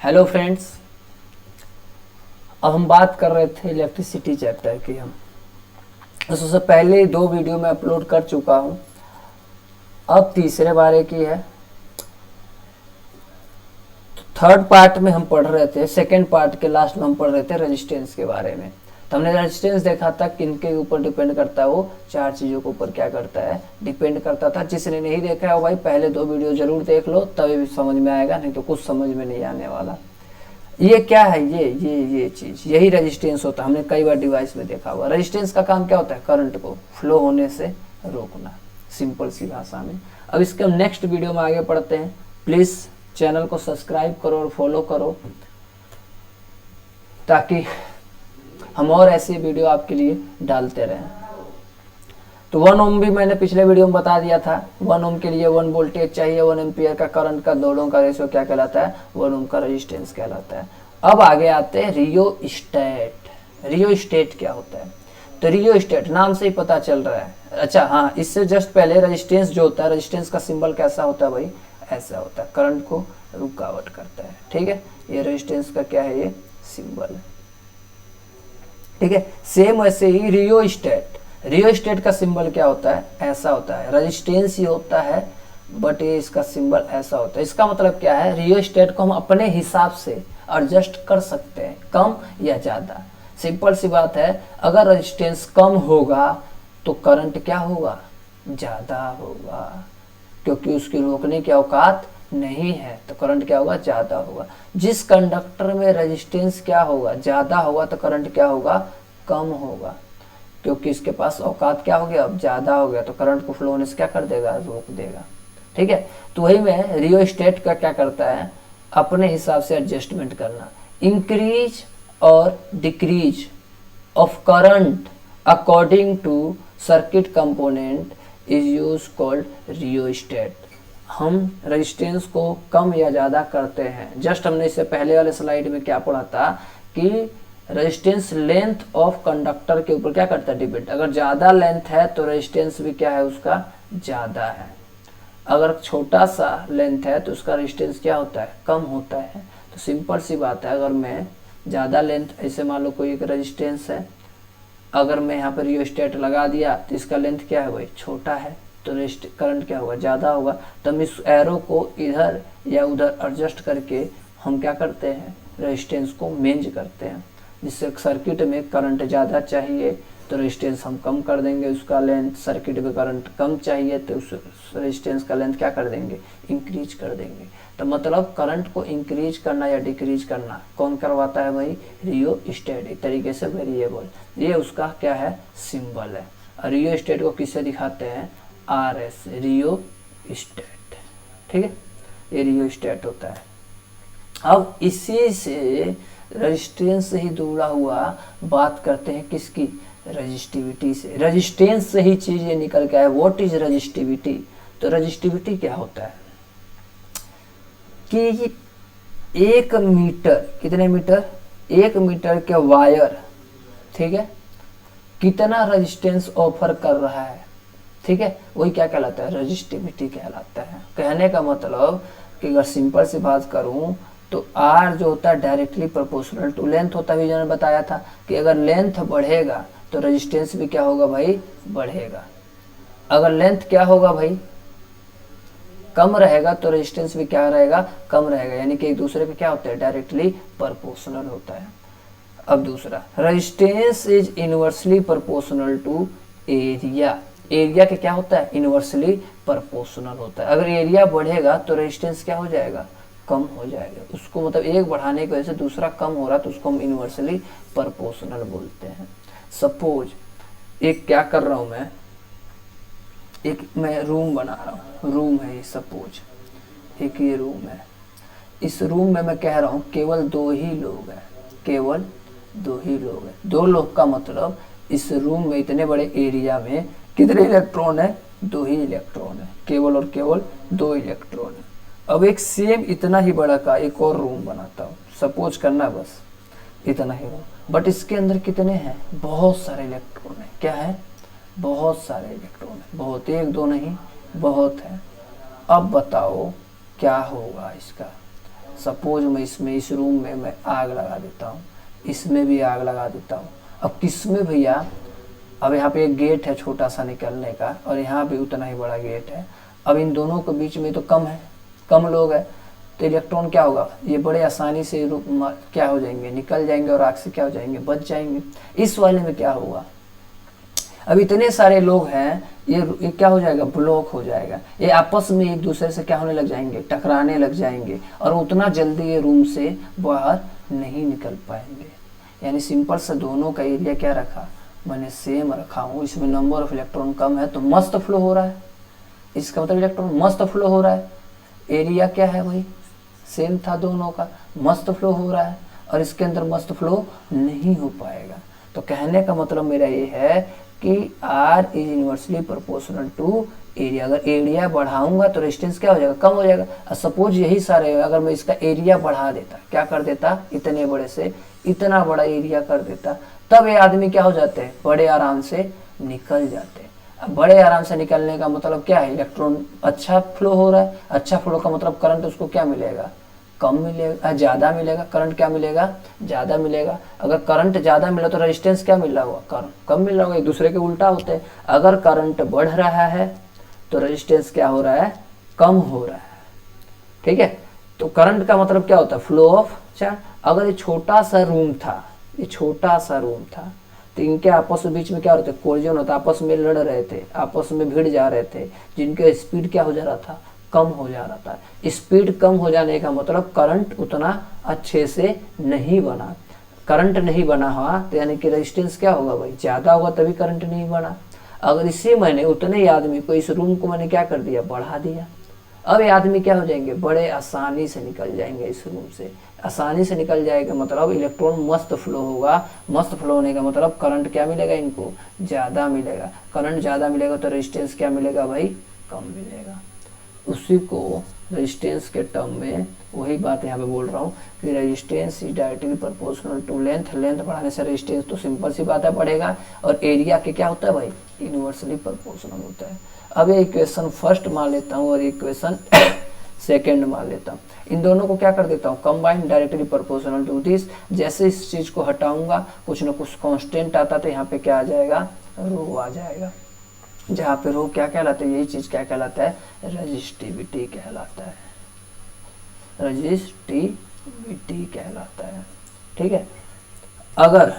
Hello friends, अब हम बात कर रहे थे इलेक्ट्रिसिटी चैप्टर की। हम उससे पहले 2 वीडियो में अपलोड कर चुका हूँ। अब तीसरे बारे की है। थर्ड पार्ट में हम पढ़ रहे थे, सेकेंड पार्ट के लास्ट में हम पढ़ रहे थे रेजिस्टेंस के बारे में। तो हमने रेजिस्टेंस देखा था किनके ऊपर डिपेंड करता है, वो 4 चीज़ों के ऊपर क्या करता है, डिपेंड करता था। जिसने नहीं देखा है वो भाई पहले 2 वीडियो जरूर देख लो, तभी भी समझ में आएगा, नहीं तो कुछ समझ में नहीं आने वाला। ये क्या है, ये चीज, यही रेजिस्टेंस होता है। हमने कई बार डिवाइस में देखा हुआ। रेजिस्टेंस का काम क्या होता है, करंट को फ्लो होने से रोकना, सिंपल सी भाषा में। अब इसके हम नेक्स्ट वीडियो में आगे पढ़ते हैं। प्लीज चैनल को सब्सक्राइब करो और फॉलो करो, ताकि हम और ऐसी वीडियो आपके लिए डालते रहें। तो 1 ओम भी मैंने पिछले वीडियो में बता दिया था। 1 ओम के लिए 1 वोल्टेज चाहिए, 1 एम्पियर का करंट का, दोनों का रेशियो क्या कहलाता है, 1 ओम का रेजिस्टेंस कहलाता है। अब आगे आते हैं रियोस्टेट। रियोस्टेट क्या होता है, तो रियोस्टेट नाम से ही पता चल रहा है। अच्छा हाँ, इससे जस्ट पहले रेजिस्टेंस जो होता है, रेजिस्टेंस का सिंबल कैसा होता है भाई, ऐसा होता है, करंट को रुकावट करता है। ठीक है, ये रेजिस्टेंस का क्या है, ये सिंबल है। ठीक है, सेम वैसे ही रियोस्टेट, रियोस्टेट का सिंबल क्या होता है, ऐसा होता है। रेजिस्टेंस ही होता है, बट ये इसका सिंबल ऐसा होता है। इसका मतलब क्या है, रियोस्टेट को हम अपने हिसाब से एडजस्ट कर सकते हैं, कम या ज़्यादा। सिंपल सी बात है, अगर रेजिस्टेंस कम होगा तो करंट क्या होगा, ज़्यादा होगा, क्योंकि उसकी रोकने की औकात नहीं है, तो करंट क्या होगा, ज़्यादा होगा। जिस कंडक्टर में रेजिस्टेंस क्या होगा, ज़्यादा होगा, तो करंट क्या होगा, कम होगा, क्योंकि इसके पास औकात क्या हो गया, अब ज़्यादा हो गया, तो करंट को फ्लो होने से क्या कर देगा, रोक देगा। ठीक है, तो वही में रियोस्टेट का क्या करता है, अपने हिसाब से एडजस्टमेंट करना। इंक्रीज और decrease of current according to circuit component is use called rheostat. हम रेजिस्टेंस को कम या ज़्यादा करते हैं। जस्ट हमने इससे पहले वाले स्लाइड में क्या पढ़ा था कि रेजिस्टेंस लेंथ ऑफ कंडक्टर के ऊपर क्या करता है, डिपेंड। अगर ज़्यादा लेंथ है तो रेजिस्टेंस भी क्या है, उसका ज़्यादा है। अगर छोटा सा लेंथ है तो उसका रेजिस्टेंस क्या होता है, कम होता है। तो सिंपल सी बात है, अगर मैं ज़्यादा लेंथ, ऐसे मान लो कोई एक रेजिस्टेंस है, अगर मैं यहाँ पर रियोस्टेट लगा दिया तो इसका लेंथ क्या है भाई, छोटा है, तो करंट क्या होगा, ज़्यादा होगा। तो हम इस एरो को इधर या उधर एडजस्ट करके हम क्या करते हैं, रेजिस्टेंस को मेंज करते हैं। जिससे सर्किट में करंट ज़्यादा चाहिए तो रेजिस्टेंस हम कम कर देंगे, उसका लेंथ। सर्किट में करंट कम चाहिए तो उस रेजिस्टेंस का लेंथ क्या कर देंगे, इंक्रीज कर देंगे। तो मतलब करंट को इंक्रीज करना या डिक्रीज करना कौन करवाता है भाई, रियोस्टेट। एक तरीके से वेरिएबल, ये उसका क्या है, सिंबल है। और रियोस्टेट को किससे दिखाते हैं, RS, रियोस्टेट। ठीक है, ये रियोस्टेट होता है। अब इसी से रेजिस्टेंस से ही जुड़ा हुआ बात करते हैं, किसकी, रजिस्टिविटी से। रेजिस्टेंस से ही चीज ये निकल के आया, व्हाट इज रजिस्टिविटी। तो रजिस्टिविटी क्या होता है कि 1 मीटर, कितने मीटर, 1 मीटर के वायर, ठीक है, कितना रेजिस्टेंस ऑफर कर रहा है। ठीक है, वही क्या कहलाता है, रजिस्टिविटी कहलाता है। कहने का मतलब कि अगर सिंपल सी बात करूं तो R जो होता है डायरेक्टली प्रोपोर्शनल टू लेंथ होता है। मैंने बताया था कि अगर लेंथ बढ़ेगा तो रेजिस्टेंस भी क्या होगा भाई, बढ़ेगा। अगर लेंथ क्या होगा भाई, कम रहेगा, तो रेजिस्टेंस भी क्या रहेगा, कम रहेगा। यानी कि एक दूसरे पे क्या होता है, डायरेक्टली प्रोपोर्शनल होता है। अब दूसरा, resistance is inversely proportional to area. Area के क्या होता है, इनवर्सली प्रोपोर्शनल होता है। अगर एरिया बढ़ेगा तो रेजिस्टेंस क्या हो जाएगा, कम हो जाएगा। उसको मतलब एक बढ़ाने की वजह से दूसरा कम हो रहा, तो उसको हम इनवर्सली प्रोपोर्शनल बोलते हैं। सपोज एक क्या कर रहा हूं मैं रूम बना रहा हूँ, रूम है ये, सपोज एक ये रूम है। इस रूम में मैं कह रहा हूँ केवल 2 ही लोग हैं, केवल 2 ही लोग हैं। 2 लोग का मतलब इस रूम में, इतने बड़े एरिया में कितने इलेक्ट्रॉन है, 2 ही इलेक्ट्रॉन है, केवल और केवल 2 इलेक्ट्रॉन है। अब एक सेम इतना ही बड़ा का एक और रूम बनाता हूँ, सपोज करना बस इतना ही रूम, बट इसके अंदर कितने हैं, बहुत सारे इलेक्ट्रॉन है। क्या है, बहुत सारे इलेक्ट्रॉन है, बहुत, 1 2 नहीं, बहुत है। अब बताओ क्या होगा इसका, सपोज मैं इसमें इस रूम में मैं आग लगा देता हूँ, इसमें भी आग लगा देता हूँ। अब किसमें भैया, अब यहाँ पे एक गेट है छोटा सा निकलने का और यहाँ पे उतना ही बड़ा गेट है। अब इन दोनों के बीच में तो कम है, कम लोग है, तो इलेक्ट्रॉन क्या होगा, ये बड़े आसानी से क्या हो जाएंगे, निकल जाएंगे और आग से क्या हो जाएंगे, बच जाएंगे। इस वाले में क्या होगा, अब इतने सारे लोग हैं, ये क्या हो जाएगा, ब्लॉक हो जाएगा, ये आपस में एक दूसरे से क्या होने लग जाएंगे, टकराने लग जाएंगे और उतना जल्दी ये रूम से बाहर नहीं निकल पाएंगे। यानी सिंपल से दोनों का एरिया क्या रखा, मैंने सेम रखा हूँ। इसमें नंबर ऑफ इलेक्ट्रॉन कम है तो मस्त फ्लो हो रहा है, इसका मतलब इलेक्ट्रॉन मस्त फ्लो हो रहा है। एरिया क्या है भाई, सेम था दोनों का, मस्त फ्लो हो रहा है, और इसके अंदर मस्त फ्लो नहीं हो पाएगा। तो कहने का मतलब मेरा ये है कि R is inversely proportional to area. अगर एरिया बढ़ाऊंगा तो रेजिस्टेंस क्या हो जाएगा, कम हो जाएगा। सपोज यही सारे, अगर मैं इसका एरिया बढ़ा देता, क्या कर देता, इतने बड़े से इतना बड़ा एरिया कर देता, तब ये आदमी क्या हो जाते हैं, बड़े आराम से निकल जाते हैं। अब बड़े आराम से निकलने का मतलब क्या है, इलेक्ट्रॉन अच्छा फ्लो हो रहा है। अच्छा फ्लो का मतलब करंट उसको क्या मिलेगा, कम मिलेगा, ज़्यादा मिलेगा। करंट क्या मिलेगा, ज़्यादा मिलेगा। अगर करंट ज़्यादा मिला तो रेजिस्टेंस क्या मिल रहा होगा, करंट कम मिल रहा होगा। एक दूसरे के उल्टा होते हैं। अगर करंट बढ़ रहा है तो रेजिस्टेंस क्या हो रहा है, कम हो रहा है। ठीक है, तो करंट का मतलब क्या होता है, फ्लो ऑफ चार्ज। अगर ये छोटा सा रूम था, ये छोटा सा रूम था, तो इनके आपस में बीच में क्या होता है, कोलिजन होता, आपस में लड़ रहे थे, आपस में भिड़ जा रहे थे, जिनके स्पीड क्या हो जा रहा था, कम हो जा रहा था। स्पीड कम हो जाने का मतलब करंट उतना अच्छे से नहीं बना। करंट नहीं बना हुआ तो यानी कि रेजिस्टेंस क्या होगा भाई, ज़्यादा होगा, तभी करंट नहीं बना। अगर इसी मैंने उतने ही आदमी को, इस रूम को मैंने क्या कर दिया, बढ़ा दिया, अब ये आदमी क्या हो जाएंगे, बड़े आसानी से निकल जाएंगे इस रूम से। आसानी से निकल जाएगा मतलब इलेक्ट्रॉन मस्त फ्लो होगा। मस्त फ्लो होने का मतलब करंट क्या मिलेगा, इनको ज़्यादा मिलेगा। करंट ज़्यादा मिलेगा तो रेजिस्टेंस क्या मिलेगा भाई, कम मिलेगा। उसी को रेजिस्टेंस के टर्म में वही बात यहाँ पे बोल रहा हूँ कि resistance is directly proportional to length. Length बढ़ाने से रेजिस्टेंस तो सिंपल सी बात है बढ़ेगा, और एरिया के क्या होता है भाई, इनवर्सली प्रोपोर्शनल होता है। अब ये इक्वेशन फर्स्ट मान लेता हूँ और इक्वेशन सेकेंड मान लेता हूँ। इन दोनों को क्या कर देता हूँ, combine directly proportional to this. जैसे इस चीज़ को हटाऊंगा कुछ ना कुछ कांस्टेंट आता तो यहाँ पे क्या आ जाएगा, रो आ जाएगा। जहाँ पे रो क्या कहलाता है, यही चीज़ क्या कहलाता है, रजिस्टिविटी कहलाता है। रजिस्टिविटी कहलाता है। ठीक है, अगर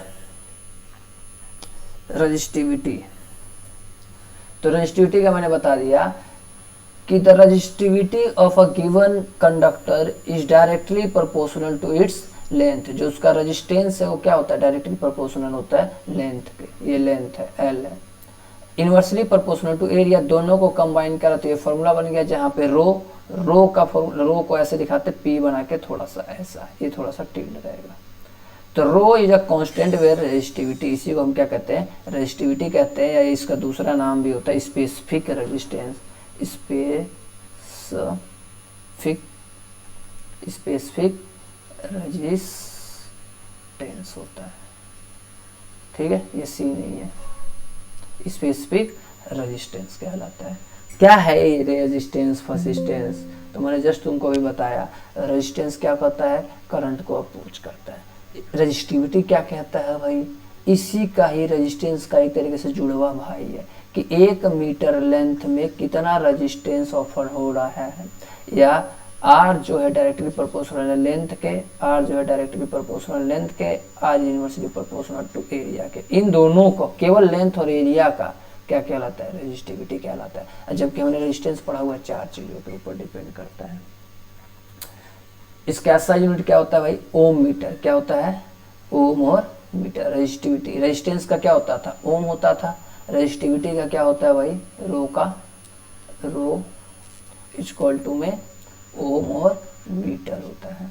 रजिस्टिविटी, तो रजिस्टिविटी का मैंने बता दिया कि the resistivity of a given conductor is directly proportional to its length. जो उसका रजिस्टेंस है वो क्या होता है, डायरेक्टली प्रोपोर्शनल होता है लेंथ के। ये लेंथ है, एल है। इनवर्सली प्रोपोर्शनल टू एरिया, दोनों को कंबाइन करा तो ये फॉर्मूला बन गया, जहाँ पे रो का फॉर्मूला, रो को ऐसे दिखाते पी बना के, थोड़ा सा ऐसा, ये थोड़ा सा टिल्ड रहेगा। तो rho is a constant where resistivity, इसी को हम क्या कहते हैं, रेजिस्टिविटी कहते हैं, या इसका दूसरा नाम भी होता है स्पेसिफिक रेजिस्टेंस। स्पेसिफिक रेजिस्टेंस होता है। ठीक है, ये सी नहीं है, स्पेसिफिक रेजिस्टेंस कहलाता है। क्या है ये रेजिस्टेंस फर्सिस्टेंस, तो मैंने जस्ट तुमको भी बताया। रेजिस्टेंस क्या करता है, करंट को अप्रोच करता है। रेजिस्टिविटी क्या कहता है भाई, इसी का ही रेजिस्टेंस का एक तरीके से जुड़वा भाई है कि 1 मीटर लेंथ में कितना रेजिस्टेंस ऑफर हो रहा है, या आर जो है डायरेक्टली प्रोपोर्शनल है लेंथ के, आर जो है डायरेक्टली प्रोपोर्शनल लेंथ के, R inversely proportional to area के। इन दोनों को, केवल लेंथ और एरिया का क्या कहलाता है, रेजिस्टिविटी कहलाता है। जबकि हमने रेजिस्टेंस पढ़ा हुआ है 4 चीजों के ऊपर डिपेंड करता है। इसका ऐसा यूनिट क्या होता है भाई, ओम मीटर। क्या होता है, ओम और मीटर। रेजिस्टिविटी, रेजिस्टेंस का क्या होता था, ओम होता था। रेजिस्टिविटी का क्या होता है भाई, रो का, रो इक्वल टू में ओम और मीटर होता है।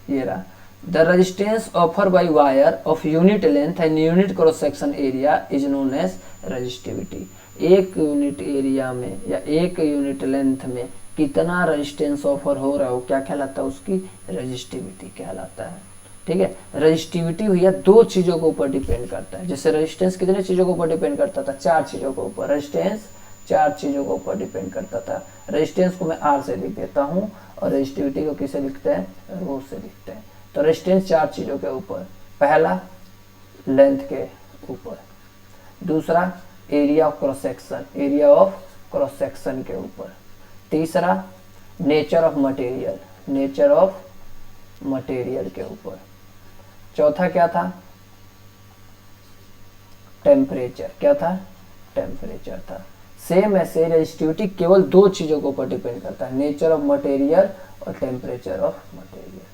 ये रहा, the resistance offer by wire of unit length and unit cross section area is known as resistivity. एक यूनिट एरिया में या एक यूनिट लेंथ में कितना रेजिस्टेंस ऑफर हो रहा है वो क्या कहलाता है, उसकी रेजिस्टिविटी कहलाता है। ठीक है, रेजिस्टिविटी भैया 2 चीजों के ऊपर डिपेंड करता है। जैसे रेजिस्टेंस कितने चीजों के ऊपर डिपेंड करता था, 4 चीजों के ऊपर। रेजिस्टेंस चार चीज़ों के ऊपर डिपेंड करता था। रेजिस्टेंस को मैं R से लिख देता हूँ और रेजिस्टिविटी को किसे लिखते हैं, रो से लिखते हैं। तो रेजिस्टेंस चार चीज़ों के ऊपर, पहला लेंथ के ऊपर, दूसरा area of cross section, area of cross section के ऊपर, तीसरा nature of material, nature of material के ऊपर, चौथा क्या था, टेम्परेचर, क्या था, टेम्परेचर था। सेम ऐसे रेजिस्टिविटी केवल दो चीजों के ऊपर डिपेंड करता है, नेचर ऑफ मटेरियल और टेम्परेचर ऑफ मटेरियल।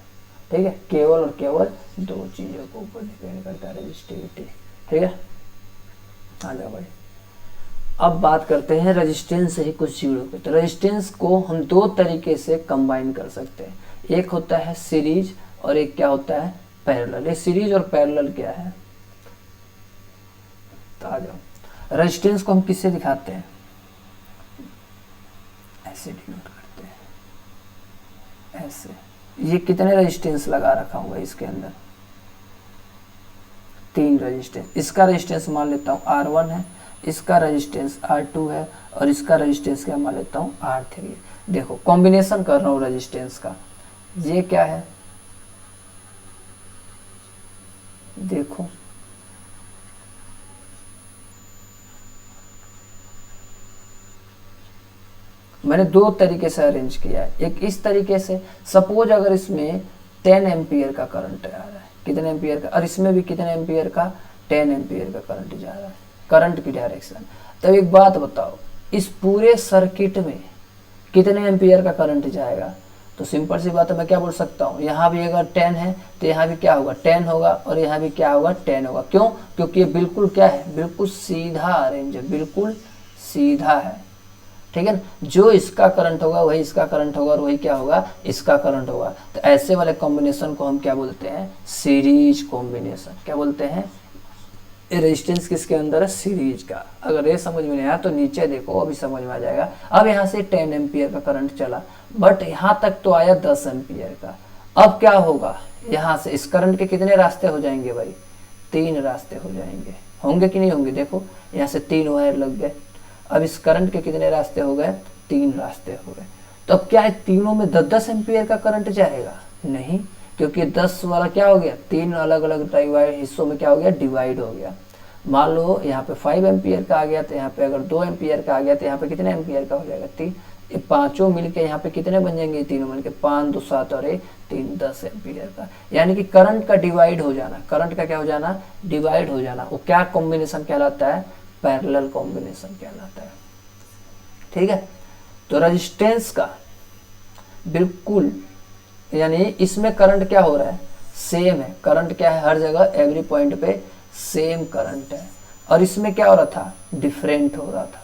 ठीक है, केवल और केवल दो चीजों के ऊपर डिपेंड करता है रेजिस्टिविटी। ठीक है, आगे बढ़े। अब बात करते हैं रेजिस्टेंस से ही कुछ चीजों पे। तो रेजिस्टेंस को हम दो तरीके से कंबाइन कर सकते हैं, एक होता है सीरीज और एक क्या होता है, पैरेलल। ये सीरीज और पैरेलल क्या है, तो आ जाओ। रेजिस्टेंस को हम किससे दिखाते हैं, ऐसे डिनोट करते हैं, ऐसे। ये कितने रेजिस्टेंस लगा रखा हुआ है इसके अंदर, तीन रेजिस्टेंस। इसका रेजिस्टेंस मान लेता हूँ R1 है, इसका रेजिस्टेंस R2 है और इसका रेजिस्टेंस क्या मान लेता हूँ R3 है। देखो कॉम्बिनेशन कर रहा हूँ रेजिस्टेंस का, ये क्या है, देखो मैंने दो तरीके से अरेंज किया है। एक इस तरीके से, सपोज अगर इसमें 10 एम्पियर का करंट आ रहा है, कितने एम्पियर का, और इसमें भी कितने एम्पियर का, 10 एम्पियर का करंट जा रहा है, करंट की डायरेक्शन। तब एक बात बताओ, इस पूरे सर्किट में कितने एम्पियर का करंट जाएगा, तो सिंपल सी बात है, मैं क्या बोल सकता हूँ, यहाँ भी अगर 10 है तो यहाँ भी क्या होगा, 10 होगा, और यहाँ भी क्या होगा, 10 होगा। क्यों, क्योंकि ये बिल्कुल क्या है, बिल्कुल सीधा अरेंज है, बिल्कुल सीधा है। ठीक है ना, जो इसका करंट होगा वही इसका करंट होगा और वही क्या होगा, इसका करंट होगा। तो ऐसे वाले कॉम्बिनेशन को हम क्या बोलते हैं, सीरीज कॉम्बिनेशन। क्या बोलते हैं, रेजिस्टेंस किसके अंदर है, सीरीज का। अगर ये समझ में नहीं आया तो नीचे देखो, अभी समझ में आ जाएगा। अब यहाँ से 10 एम्पियर का करंट चला, बट यहाँ तक तो आया 10 एम्पियर का। अब क्या होगा, यहाँ से इस करंट के कितने रास्ते हो जाएंगे भाई, 3 रास्ते हो जाएंगे, होंगे कि नहीं होंगे। देखो यहाँ से 3 वायर लग गए, अब इस करंट के कितने रास्ते हो गए, 3 रास्ते हो गए। तो अब क्या है, तीनों में 10-10 एम्पियर का करंट जाएगा, नहीं, क्योंकि 10 वाला क्या हो गया, 3 अलग अलग डिवाइड हिस्सों में क्या हो गया, डिवाइड हो गया। मान लो यहाँ पे 5 एम्पियर का आ गया, तो यहाँ पे अगर 2 एम्पियर का आ गया तो यहाँ पे कितने एम्पियर का हो जाएगा, 3। ये पांचों मिलके यहाँ पे कितने बन जाएंगे, तीनों मिलके 5 2 7 और 3 10 एम्पियर का। यानी कि करंट का डिवाइड हो जाना, करंट का क्या हो जाना, डिवाइड हो जाना। वो क्या कॉम्बिनेशन कहलाता है, पैरेलल कॉम्बिनेशन कहलाता है। ठीक है, तो रेजिस्टेंस का बिल्कुल, यानी इसमें करंट क्या हो रहा है, सेम है, करंट क्या है, हर जगह एवरी पॉइंट पे सेम करंट है। और इसमें क्या हो रहा था, डिफरेंट हो रहा था।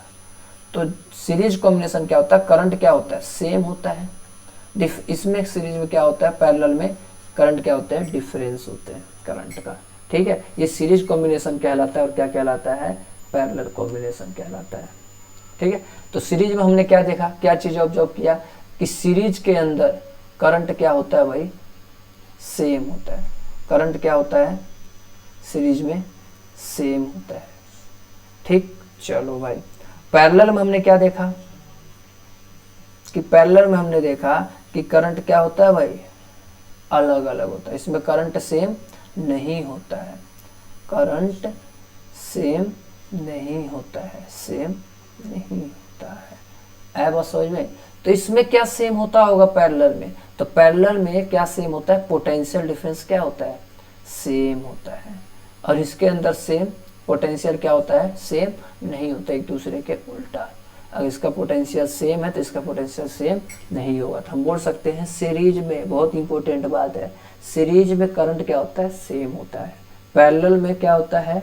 तो सीरीज कॉम्बिनेशन क्या होता है, करंट क्या होता है, सेम होता है। इसमें सीरीज में क्या होता है, पैरेलल में करंट क्या होता है, डिफरेंस होते हैं करंट का। ठीक है, ये सीरीज कॉम्बिनेशन कहलाता है और क्या कहलाता है, पैरेलल कॉम्बिनेशन कहलाता है। ठीक है, तो सीरीज में हमने क्या देखा, क्या चीज ऑब्जर्व किया कि सीरीज के अंदर करंट क्या होता है भाई, सेम होता है। करंट क्या होता है, सीरीज में सेम होता है। ठीक, चलो भाई, पैरेलल में हमने क्या देखा कि पैरेलल में हमने देखा कि करंट क्या होता है भाई, अलग अलग होता है। इसमें करंट सेम नहीं होता है, करंट सेम नहीं होता है, सेम नहीं होता है। ऐ बस समझ में। तो इसमें क्या सेम होता होगा पैरेलल में, तो पैरेलल में क्या सेम होता है, पोटेंशियल डिफरेंस क्या होता है, सेम होता है। और इसके अंदर सेम पोटेंशियल क्या होता है, सेम नहीं होता, एक दूसरे के उल्टा। अगर इसका पोटेंशियल सेम है तो इसका पोटेंशियल सेम नहीं होगा। तो हम बोल सकते हैं सीरीज में, बहुत इंपॉर्टेंट बात है, सीरीज में करंट क्या होता है, सेम होता है। पैरेलल में क्या होता है,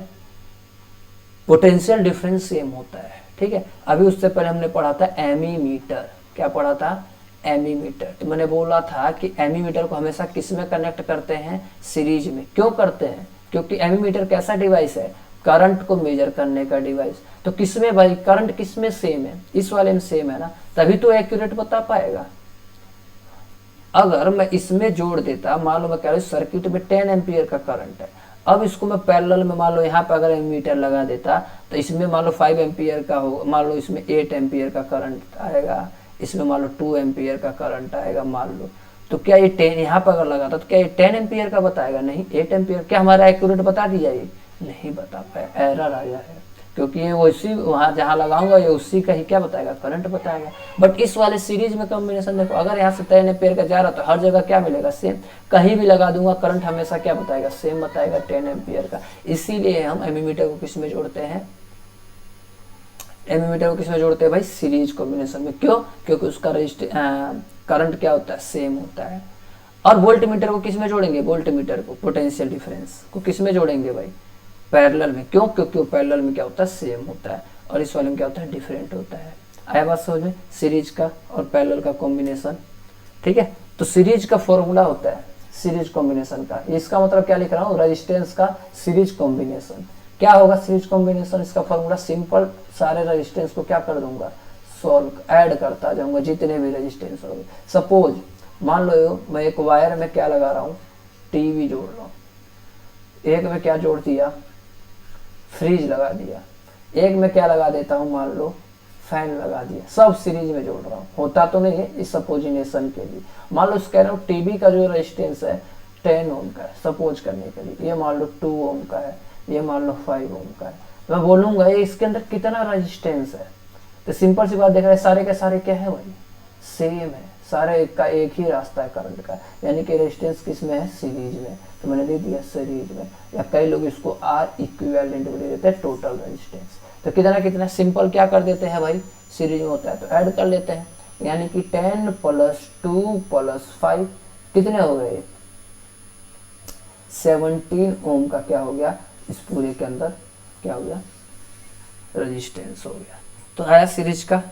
पोटेंशियल डिफरेंस सेम होता है। ठीक है, अभी उससे पहले हमने पढ़ा था एमीमीटर। क्या पढ़ा था, एमीमीटर। तो मैंने बोला था कि एमीमीटर को हमेशा किस में कनेक्ट करते हैं, सीरीज में। क्यों करते हैं, क्योंकि एमीमीटर कैसा डिवाइस है, करंट को मेजर करने का डिवाइस। तो किसमें भाई, करंट किसमें सेम है, इस वाले में सेम है ना, तभी तो एक्यूरेट बता पाएगा। अगर मैं इसमें जोड़ देता, मान लो मैं कह रहा हूँ सर्किट में 10 एम्पियर का करंट है, अब इसको मैं पैरेलल में मान लो यहाँ पे अगर एमीटर लगा देता तो इसमें मान लो 5 एम्पियर का हो, मान लो इसमें 8 एम्पियर का करंट आएगा, इसमें मान लो 2 एम्पियर का करंट आएगा मान लो, तो क्या ये 10 यहाँ पर अगर लगाता तो क्या ये 10 एम्पियर का बताएगा? नहीं, 8 एम्पियर। क्या हमारा एक्यूरेट बता दिया? ये नहीं बता पाया, एरर आया है, क्योंकि ये उसी वहाँ जहाँ लगाऊंगा ये उसी का ही क्या बताएगा? करंट बताएगा। बट इस वाले सीरीज में कॉम्बिनेशन देखो, अगर यहाँ से 10 एम्पियर का जा रहा तो हर जगह क्या मिलेगा? सेम। कहीं भी लगा दूंगा करंट हमेशा क्या बताएगा? सेम बताएगा, 10 एम्पियर का। इसीलिए हम एमीमीटर को किस में जोड़ते हैं? एमीमीटर को किस में जोड़ते हैं भाई? सीरीज कॉम्बिनेशन में। क्यों? क्योंकि उसका करंट क्या होता है? सेम होता है। और वोल्ट मीटर को किस में जोड़ेंगे? वोल्ट मीटर को, पोटेंशियल डिफरेंस को किस में जोड़ेंगे भाई? पैरेलल में। क्यों? क्योंकि पैरेलल में क्या होता है? सेम होता है, और इस वाले में क्या होता है? डिफरेंट होता है। आया बात समझ में? सीरीज का और पैरेलल का कॉम्बिनेशन। ठीक है, तो सीरीज का फॉर्मूला होता है सीरीज कॉम्बिनेशन का, इसका मतलब क्या लिख रहा हूँ? रेजिस्टेंस का सीरीज कॉम्बिनेशन। क्या होगा सीरीज कॉम्बिनेशन? इसका फॉर्मूला सिंपल, सारे रेजिस्टेंस को क्या कर दूंगा? सॉल्व, ऐड करता जाऊंगा जितने भी रेजिस्टेंस होंगे। सपोज मान लो मैं एक वायर में क्या लगा रहा हूँ? टीवी जोड़ रहा हूँ। एक में क्या जोड़ दिया? फ्रिज लगा दिया। एक में क्या लगा देता हूँ? मान लो फैन लगा दिया। सब सीरीज में जोड़ रहा हूँ, होता तो नहीं है इस सपोजिनेशन के लिए। मान लो कह रहा हूँ टीवी का जो रेजिस्टेंस है 10 ओम का है, सपोज करने के लिए। ये मान लो 2 ओम का है, ये मान लो 5 ओम का है। मैं बोलूंगा ये इसके अंदर कितना रेजिस्टेंस है, तो सिंपल सी बात देख रहे हैं, सारे के सारे क्या है भाई? सेम है। सारे का एक ही रास्ता है करंट का, यानी कि रेजिस्टेंस किस में है? सीरीज में। तो मैंने दे दिया सीरीज में, या कई लोग इसको आर इक्विवेलेंट भी दे देते हैं, टोटल रेजिस्टेंस। तो कितना कितना सिंपल क्या कर देते हैं भाई? सीरीज में होता है तो ऐड कर लेते हैं, यानी कि 10 + 2 + 5 कितने हो गए? 17 ओम का क्या हो गया? इस पूरे के अंदर क्या हो गया? रेजिस्टेंस हो गया। तो आया सीरीज का।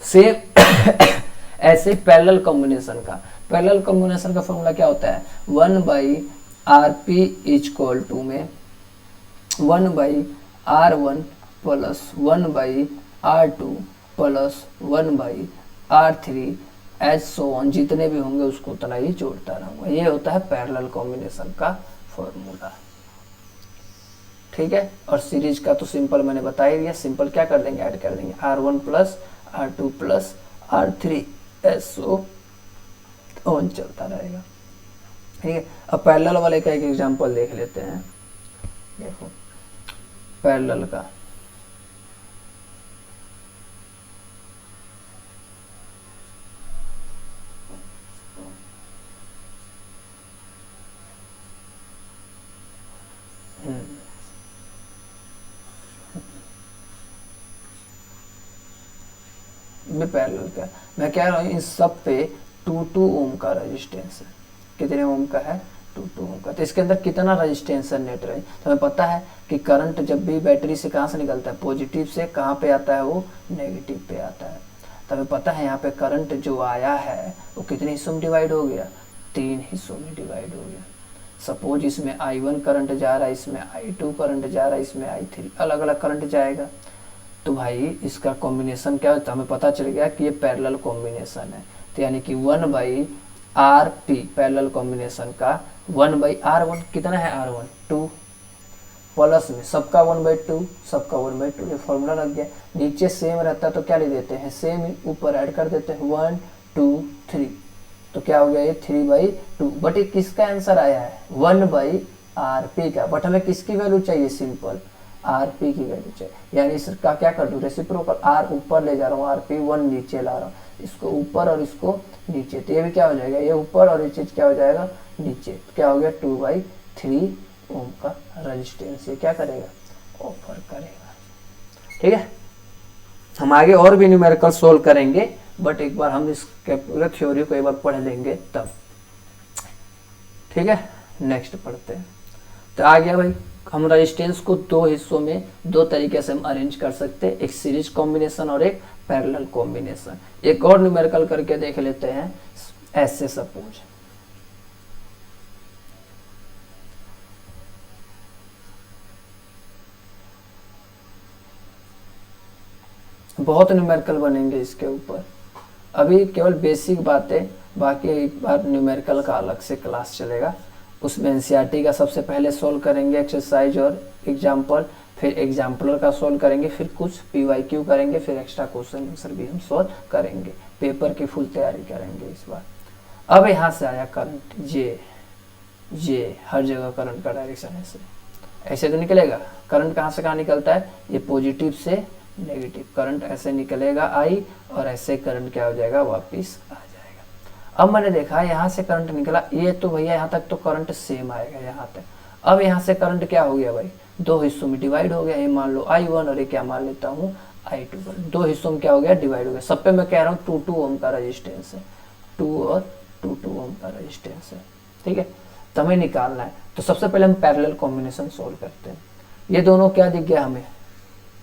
सेम ऐसे पैरेलल कॉम्बिनेशन का, पैरेलल कॉम्बिनेशन का फॉर्मूला क्या होता है? 1/Rp = में 1/R1 + 1/R2 + 1/R3 as so on, जितने भी होंगे उसको उतना ही जोड़ता रहूंगा। ये होता है पैरेलल कॉम्बिनेशन का फॉर्मूला। ठीक है, और सीरीज का तो सिंपल मैंने बता ही दिया। सिंपल क्या कर देंगे? ऐड कर देंगे R1 + R2 + R3 SO on चलता रहेगा। ठीक है, अब पैरेलल वाले का एक एग्जांपल देख लेते हैं। देखो पैरेलल का, पैरेलल का मैं कह रहा हूँ इन सब पे 2 ओम का रेजिस्टेंस है। कितने ओम का है? 2 ओम का। तो इसके अंदर कितना रेजिस्टेंस है नेट रेंज? तो हमें पता है कि करंट जब भी बैटरी से कहाँ से निकलता है? पॉजिटिव से। कहाँ पे आता है? वो नेगेटिव पे आता है। तो हमें पता है यहाँ पे करंट जो आया है वो कितने हिस्सों में डिवाइड हो गया? 3 हिस्सों में डिवाइड हो गया। सपोज इसमें I1 करंट जा रहा है, इसमें I2 करंट जा रहा है, इसमें I3, अलग अलग करंट जाएगा। तो भाई इसका कॉम्बिनेशन क्या होता है? हमें पता चल गया कि ये पैरेलल कॉम्बिनेशन है। तो यानी कि 1/Rp पैरेलल कॉम्बिनेशन का 1/R1 कितना है? R1 2 प्लस में सबका 1/2, सबका 1/2। ये फॉर्मूला लग गया। नीचे सेम रहता है तो क्या ले देते हैं? सेम, ऊपर ऐड कर देते हैं 1 2 3। तो क्या हो गया? ये 3/2। बट ये किसका आंसर आया है? 1/Rp का। बट हमें किसकी वैल्यू चाहिए? सिंपल Rp की वैल्यू चाहिए। यानी इसका क्या कर दूं? रेसिप्रोकल, R ऊपर ले जा रहा हूँ, Rp 1 नीचे ला रहा हूँ, इसको ऊपर और इसको नीचे। तो ये भी क्या हो जाएगा? ये ऊपर और ये चीज क्या हो जाएगा? नीचे। तो क्या हो गया? 2/3 ओम का रेजिस्टेंस ये क्या करेगा? ऑफर करेगा। ठीक है, हम आगे और भी न्यूमेरिकल सोल्व करेंगे, बट एक बार हम इस पूरे थ्योरी को एक बार पढ़ लेंगे तब। ठीक है, नेक्स्ट पढ़ते हैं। तो आ गया भाई, हम रेजिस्टेंस को 2 हिस्सों में 2 तरीके से हम अरेंज कर सकते हैं, एक सीरीज कॉम्बिनेशन और एक पैरेलल कॉम्बिनेशन। एक और न्यूमेरिकल करके देख लेते हैं। ऐसे सपोज बहुत न्यूमेरिकल बनेंगे इसके ऊपर। अभी केवल बेसिक बातें, बाकी एक बार न्यूमेरिकल का अलग से क्लास चलेगा। उसमें एनसीईआरटी का सबसे पहले सोल्व करेंगे एक्सरसाइज और एग्जाम्पल, फिर एग्जाम्पलर का सोल्व करेंगे, फिर कुछ पीवाईक्यू करेंगे, फिर एक्स्ट्रा क्वेश्चन आंसर भी हम सोल्व करेंगे। पेपर की फुल तैयारी करेंगे इस बार। अब यहाँ से आया करंट, ये हर जगह करंट का डायरेक्शन ऐसे ऐसे तो निकलेगा। करंट कहाँ से कहाँ निकलता है, ये पॉजिटिव से नेगेटिव करंट ऐसे निकलेगा आई, और ऐसे करंट क्या हो जाएगा, वापिस आ जाएगा। अब मैंने देखा यहाँ से करंट निकला, ये तो भैया यहाँ तक तो करंट सेम आएगा यहाँ तक। अब यहाँ से करंट क्या हो गया भाई, दो हिस्सों में डिवाइड हो गया। ये मान लो I1 और ये क्या मान लेता हूँ I2, दो हिस्सों में क्या हो गया, डिवाइड हो गया। सब पे मैं कह रहा हूँ 2 ओम का रेजिस्टेंस है, 2 और 2 ओम का रेजिस्टेंस है, ठीक है। तो हमें निकालना है, तो सबसे पहले हम पैरेलल कॉम्बिनेशन सोल्व करते हैं। ये दोनों क्या दिख गया हमें,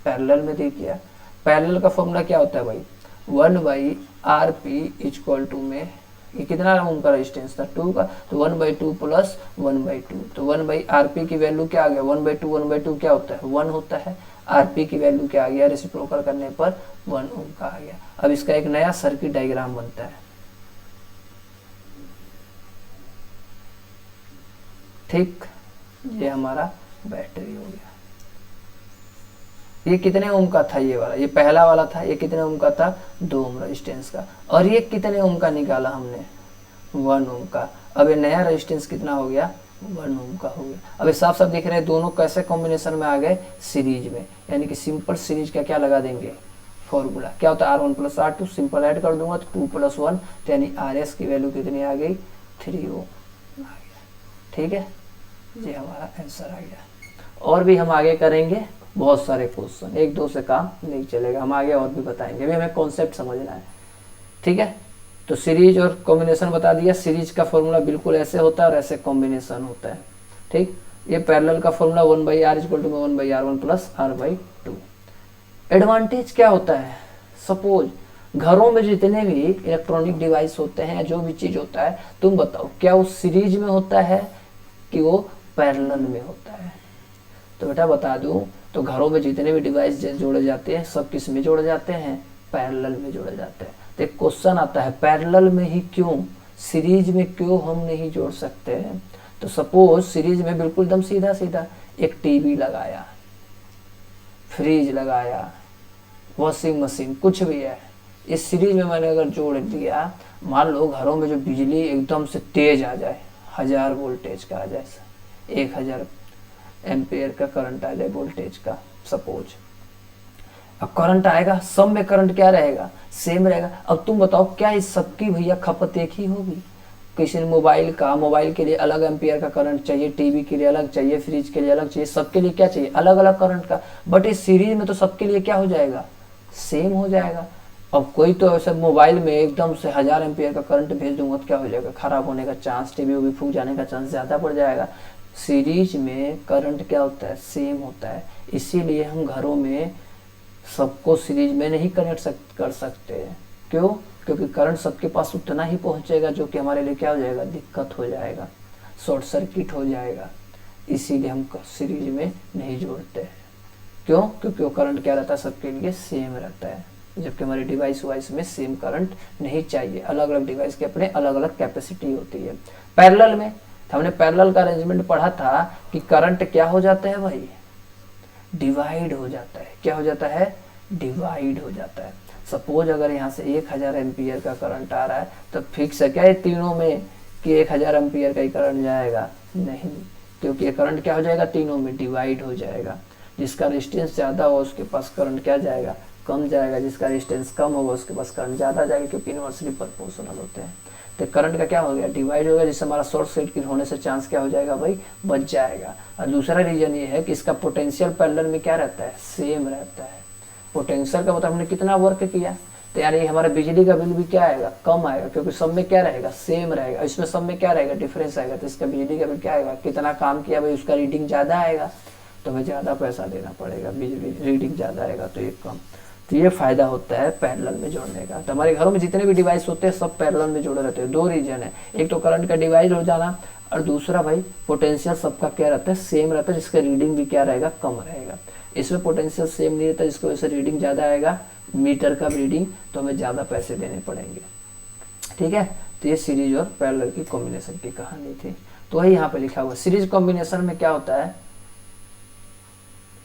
पैरेलल में दिख गया। पैरेलल का फॉर्मूला क्या होता है भाई, 1/RP इक्वल टू में ये कितना ओम का रेजिस्टेंस था, 2 का, तो 1/2 प्लस 1/2, तो 1/RP की वैल्यू क्या आ गया, 1/2 क्या होता है, 1 होता है। RP की वैल्यू क्या आ गया, रेसिप्रोकल करने पर 1 ओम का आ गया। अब इसका एक नया सर्किट डायग्राम बनता है, ठीक। ये हमारा बैटरी हो गया। ये कितने ओम का था, ये वाला, ये पहला वाला था, ये कितने ओम का था, 2 ओम रेजिस्टेंस का। और ये कितने ओम का निकाला हमने, 1 ओम का। अब ये नया रेजिस्टेंस कितना हो गया, 1 ओम का हो गया। अब ये साफ साफ दिख रहे हैं दोनों कैसे कॉम्बिनेशन में आ गए, सीरीज में, यानी कि सिंपल सीरीज का क्या लगा देंगे, फॉर्मूला क्या होता है, R1 + R2, सिंपल ऐड कर दूंगा तो 2 + 1, तो यानी RS की वैल्यू कितनी आ गई, 3 ओम आ गया, ठीक है। ये हमारा आंसर आ गया। और भी हम आगे करेंगे बहुत सारे क्वेश्चन, 1-2 से काम नहीं चलेगा, हम आगे और भी बताएंगे, अभी हमें कॉन्सेप्ट समझना है, ठीक है। तो सीरीज और कॉम्बिनेशन बता दिया। सीरीज का फॉर्मूला बिल्कुल ऐसे होता है और ऐसे कॉम्बिनेशन होता है, ठीक। ये पैरेलल का formula 1/R equal to 1/R1 plus R/2। Advantage क्या होता है, सपोज घरों में जितने भी इलेक्ट्रॉनिक डिवाइस होते हैं, जो भी चीज होता है, तुम बताओ क्या वो सीरीज में होता है कि वो पैरेलल में होता है। तो बेटा बता दूं, तो घरों में जितने भी डिवाइस जोड़े जाते हैं सब किस में जोड़े जाते हैं, पैरेलल में जोड़े जाते हैं। तो एक क्वेश्चन आता है पैरेलल में ही क्यों, सीरीज में क्यों हम नहीं जोड़ सकते हैं। तो सपोज सीरीज में बिल्कुल एकदम सीधा सीधा एक टीवी लगाया, फ्रिज लगाया, वॉशिंग मशीन, कुछ भी है, इस सीरीज में मैंने अगर जोड़ दिया, मान लो घरों में जो बिजली एकदम से तेज आ जाए, 1000 वोल्टेज का आ जाए, 1000 एम्पियर का करंट आ जाए वोल्टेज का, सपोज। अब करंट आएगा, सब में करंट क्या रहेगा, सेम रहेगा। अब तुम बताओ क्या इस सबकी भैया खपत एक ही होगी, किसी ने मोबाइल के लिए अलग एम्पियर का करंट चाहिए, टीवी के लिए अलग चाहिए, फ्रिज के लिए अलग चाहिए, सबके लिए क्या चाहिए, अलग अलग करंट का। बट इस सीरीज में तो सबके लिए क्या हो जाएगा, सेम हो जाएगा। अब कोई तो ऐसे मोबाइल में एकदम से 1000 एम्पियर का करंट भेज दूंगा तो क्या हो जाएगा, खराब होने का चांस, टीवी भी फूक जाने का चांस ज्यादा बढ़ जाएगा। सीरीज में करंट क्या होता है, सेम होता है। इसीलिए हम घरों में सबको सीरीज में नहीं कनेक्ट कर सकते हैं। क्यों, क्योंकि करंट सबके पास उतना ही पहुंचेगा जो कि हमारे लिए क्या हो जाएगा, दिक्कत हो जाएगा, शॉर्ट सर्किट हो जाएगा। इसीलिए हम सीरीज में नहीं जोड़ते हैं। क्यों, क्योंकि वो करंट क्या रहता है, सबके लिए सेम रहता है, जबकि हमारे डिवाइस वाइज में सेम करंट नहीं चाहिए। अलग अलग डिवाइस के अपने अलग अलग कैपेसिटी होती है। पैरेलल में हमने पैरेलल का अरेंजमेंट पढ़ा था कि करंट क्या हो जाता है भाई, डिवाइड हो जाता है। क्या हो जाता है, डिवाइड हो जाता है। सपोज अगर यहाँ से 1000 एम्पियर का करंट आ रहा है तो फिक्स है क्या ये तीनों में कि 1000 एम्पियर का ही करंट जाएगा, नहीं, क्योंकि ये करंट क्या हो जाएगा, तीनों में डिवाइड हो जाएगा। जिसका रेजिस्टेंस ज्यादा हो उसके पास करंट क्या जाएगा, कम जाएगा, जिसका रेजिस्टेंस कम होगा उसके पास करंट ज्यादा जाएगा, क्योंकि इनवर्सली प्रोपोर्शनल होते हैं। तो करंट का क्या हो गया, डिवाइड हो गया, जिससे हमारा शॉर्ट सर्किट होने से चांस क्या हो जाएगा भाई, बच जाएगा। और दूसरा रीजन ये है कि इसका पोटेंशियल पैरेलल में क्या रहता है, सेम रहता है। पोटेंशियल का मतलब हमने कितना वर्क किया, तो यानी हमारा बिजली का बिल भी क्या आएगा, कम आएगा, क्योंकि सब में क्या रहेगा, सेम रहेगा। इसमें सब में क्या रहेगा, डिफरेंस आएगा, तो इसका बिजली का बिल क्या आएगा, कितना काम किया भाई उसका रीडिंग ज्यादा आएगा, तो हमें ज्यादा पैसा देना पड़ेगा, बिजली रीडिंग ज्यादा आएगा तो एक कम। तो ये फायदा होता है पैरेलल में जोड़ने का। तो हमारे घरों में जितने भी डिवाइस होते हैं सब पैरेलल में जोड़े रहते हैं। दो रीजन है, एक तो करंट का डिवाइड हो जाना, और दूसरा भाई पोटेंशियल सबका क्या रहता है, सेम रहता है, जिसका रीडिंग भी क्या रहेगा, कम रहेगा। इसमें पोटेंशियल सेम नहीं रहता, जिसकी वजह से रीडिंग ज्यादा आएगा, मीटर का रीडिंग, तो हमें ज्यादा पैसे देने पड़ेंगे। ठीक है, तो ये सीरीज और पैरेलल की कॉम्बिनेशन की कहानी थी। तो वही यहाँ पे लिखा हुआ। सीरीज कॉम्बिनेशन में क्या होता है,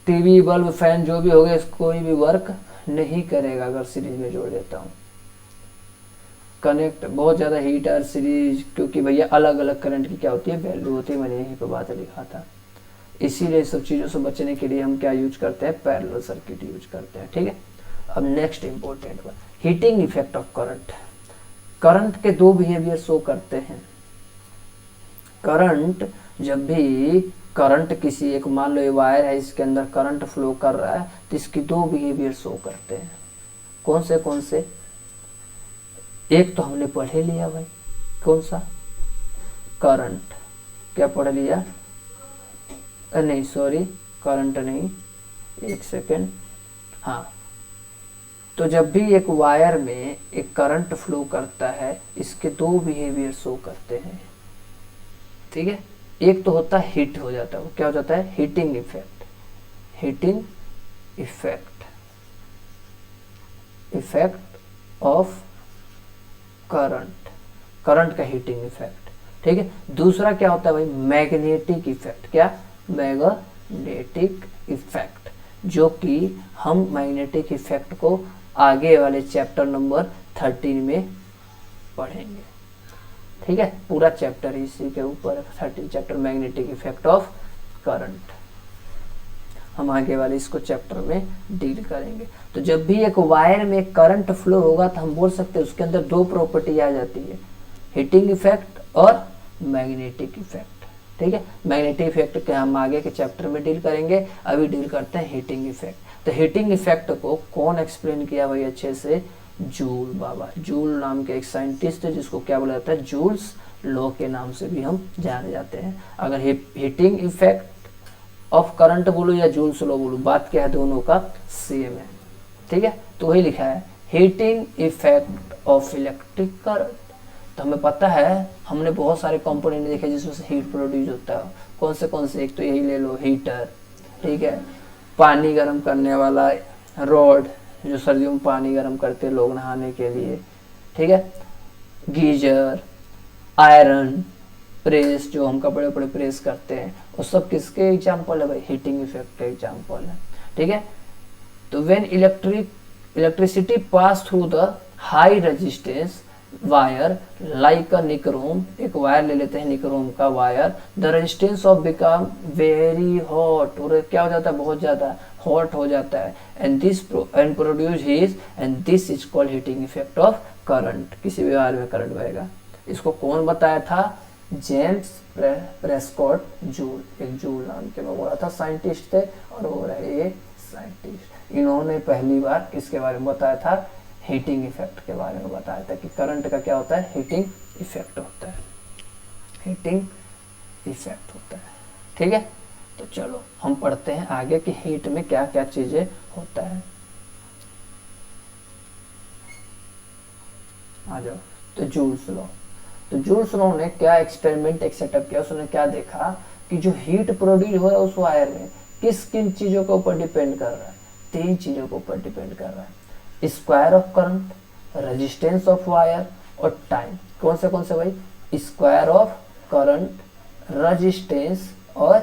टीवी बल्ब फैन जो भी हो गए कोई भी वर्क नहीं करेगा अगर सीरीज में जोड़ देता हूँ। कनेक्ट बहुत ज़्यादा हीटर सीरीज, क्योंकि भैया अलग अलग करंट की क्या होती है वैल्यू होती है, मैंने यहीं पे बात लिखा था। इसीलिए सब चीज़ों से बचने के लिए हम क्या यूज करते हैं, पैरेलल सर्किट यूज करते हैं। ठीक है, अब नेक्स्ट इंपॉर्टेंट बात, heating effect of current. Current के दो बिहेवियर शो करते हैं। करंट जब भी करंट किसी एक, मान लो ये वायर है, इसके अंदर करंट फ्लो कर रहा है, तो इसकी दो बिहेवियर शो करते हैं। कौन से? एक तो हमने पढ़ ही लिया भाई, कौन सा, करंट। क्या पढ़ लिया, नहीं सॉरी, करंट नहीं, एक सेकेंड, हाँ। तो जब भी एक वायर में एक करंट फ्लो करता है, इसके दो बिहेवियर शो करते हैं। ठीक है, एक तो होता है हीट हो जाता है, वो क्या हो जाता है, heating effect. Heating effect of current, current का हीटिंग इफेक्ट। ठीक है, दूसरा क्या होता है भाई, मैग्नेटिक इफेक्ट। क्या, मैग्नेटिक इफेक्ट, जो कि हम मैग्नेटिक इफेक्ट को आगे वाले चैप्टर नंबर 13 में पढ़ेंगे। ठीक है, पूरा चैप्टर इसी के ऊपर, 13 chapter magnetic effect of current, हम आगे वाले इसको चैप्टर में डील करेंगे। तो जब भी एक वायर में करंट फ्लो होगा तो हम बोल सकते हैं उसके अंदर दो प्रॉपर्टी आ जाती है, हीटिंग इफेक्ट और मैग्नेटिक इफेक्ट। ठीक है, मैग्नेटिक इफेक्ट के हम आगे के चैप्टर में डील करेंगे, अभी डील करते हैं हीटिंग इफेक्ट। तो हीटिंग इफेक्ट को कौन एक्सप्लेन किया भाई अच्छे से, जूल बाबा। जूल नाम के एक साइंटिस्ट है जिसको क्या बोला जाता है, जूल्स लॉ के नाम से भी हम जाने जाते हैं। अगर हीटिंग इफेक्ट ऑफ करंट बोलो या जूल्स लॉ बोलो, बात क्या है, दोनों का सेम है। ठीक है, तो वही लिखा है heating effect of electric current. तो हमें पता है, हमने बहुत सारे कंपोनेंट देखे जिसमें से हीट प्रोड्यूस होता है। कौन से, एक तो यही ले लो, हीटर। ठीक है, पानी गर्म करने वाला रॉड, जो सर्दियों में पानी गर्म करते हैं लोग नहाने के लिए। ठीक है, गीजर, आयरन प्रेस, जो हम कपड़े वपड़े प्रेस करते हैं, वो सब किसके एग्जाम्पल है भाई, हीटिंग इफेक्ट का एग्जाम्पल है। ठीक है, तो when electricity pass through the high resistance wire like a nichrome, एक वायर ले लेते हैं निक्रोम का wire, the resistance of become very hot, और क्या हो जाता है, बहुत ज्यादा हॉट हो जाता है, and produce heat, and this is called heating effect of current. किसी भी वायर में करंट बहेगा। इसको कौन बताया था, जेम्स प्रेस्कॉट जूल, एक जूल नाम के मैं बोला था साइंटिस्ट थे, और वो रहे ये साइंटिस्ट। इन्होंने पहली बार किसके बारे में बताया था, हीटिंग इफेक्ट के बारे में बताया था कि करंट का क्या होता है, हीटिंग इफेक्ट होता है, हीटिंग इफेक्ट होता है। ठीक है, तो चलो हम पढ़ते हैं आगे कि हीट में क्या क्या चीजें होता है। आ जाओ, तो जूल्स लॉ। तो जूल्स लॉ ने क्या एक्सपेरिमेंट एक सेटअप किया, उसने क्या देखा कि जो हीट प्रोड्यूस हो रहा है उस वायर में किस किन चीजों के ऊपर डिपेंड कर रहा है, 3 चीजों के ऊपर डिपेंड कर रहा है, square of current, resistance of wire और टाइम। कौन से भाई, स्क्वायर ऑफ करंट, रेजिस्टेंस और